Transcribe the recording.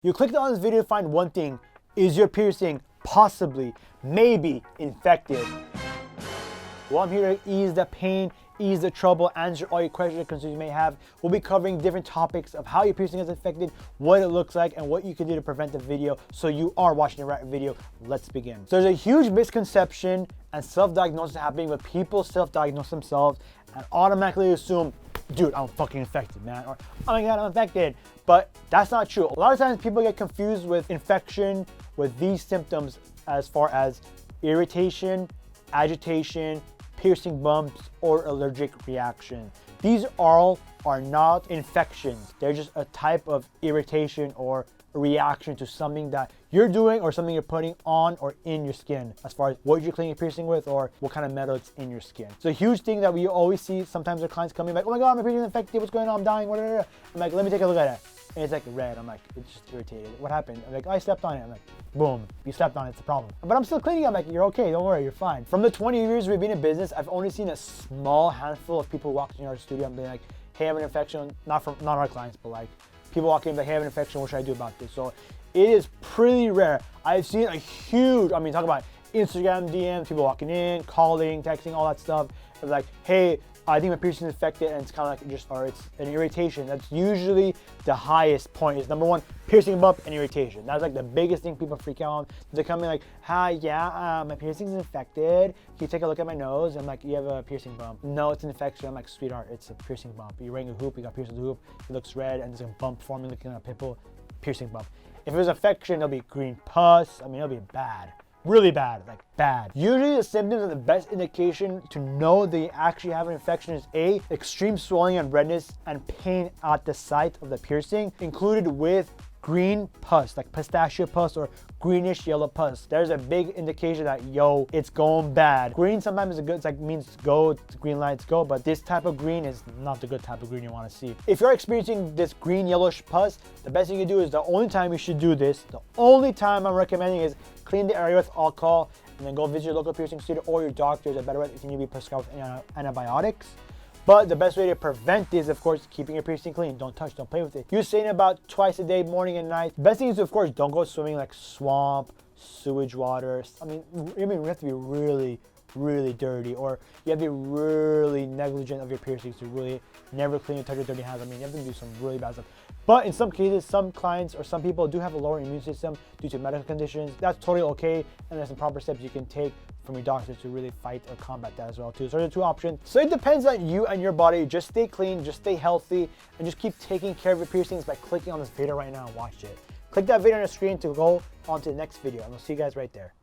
You clicked on this video to find one thing. Is your piercing possibly, maybe infected? Well, I'm here to ease the pain, ease the trouble, answer all your questions and concerns you may have. We'll be covering different topics of how your piercing is infected, what it looks like, and what you can do to prevent the video so you are watching the right video. Let's begin. So there's a huge misconception and self-diagnosis happening where people self-diagnose themselves and automatically assume, dude, I'm fucking infected, man, or oh my god, I'm infected. But that's not true. A lot of times people get confused with infection with these symptoms as far as irritation, agitation, piercing bumps, or allergic reaction. These all are not infections. They're just a type of irritation or a reaction to something that you're doing or something you're putting on or in your skin, as far as what you're cleaning your piercing with or what kind of metal it's in your skin. It's a huge thing that we always see. Sometimes our clients come in like, oh my god, my piercing is infected, what's going on, I'm dying, whatever. I'm like, let me take a look at it. And it's like red. I'm like, it's just irritated. What happened? I'm like, I stepped on it. I'm like, boom, you stepped on it, it's a problem. But I'm still cleaning. I'm like, you're okay, don't worry, you're fine. From the 20 years we've been in business, I've only seen a small handful of people walk in our studio and be like, hey, I have an infection. Not our clients, but like people walk in like, hey, I have an infection, what should I do about this? So it is pretty rare. I've seen a huge, talk about Instagram DMs, people walking in, calling, texting, all that stuff. It's like, hey, I think my piercing is infected, and it's kind of like or it's an irritation. That's usually the highest point. Is number one, piercing bump and irritation. That's like the biggest thing people freak out on. They come in like, hi, yeah, my piercing is infected. Can you take a look at my nose? I'm like, you have a piercing bump. No, it's an infection. I'm like, sweetheart, it's a piercing bump. You're wearing a hoop, you got pierced with a hoop, it looks red, and there's a bump forming looking like a pimple, piercing bump. If it was infection, it'll be green pus. It'll be bad. Really bad, like bad. Usually the symptoms are the best indication to know that you actually have an infection is A, extreme swelling and redness and pain at the site of the piercing, included with green pus, like pistachio pus or greenish yellow pus. There's a big indication that, yo, it's going bad. Green sometimes is good, it's like means go, it's green lights go, but this type of green is not the good type of green you want to see. If you're experiencing this green yellowish pus, the best thing you do is the only time you should do this, the only time I'm recommending is clean the area with alcohol and then go visit your local piercing studio or your doctor. Is a better way if you need to be prescribed antibiotics. But the best way to prevent this, of course, keeping your piercing clean. Don't touch, don't play with it. You're saying about twice a day, morning and night. The best thing is, of course, don't go swimming like swamp, sewage water. We have to be really, really dirty, or you have to be really negligent of your piercings to really never clean and touch your dirty hands. You have to do some really bad stuff. But in some cases, some clients or some people do have a lower immune system due to medical conditions. That's totally okay, and there's some proper steps you can take from your doctor to really fight or combat that as well too. So there are two options. So it depends on you and your body. Just stay clean, just stay healthy, and just keep taking care of your piercings by clicking on this video right now and watch it. Click that video on the screen to go on to the next video, and we'll see you guys right there.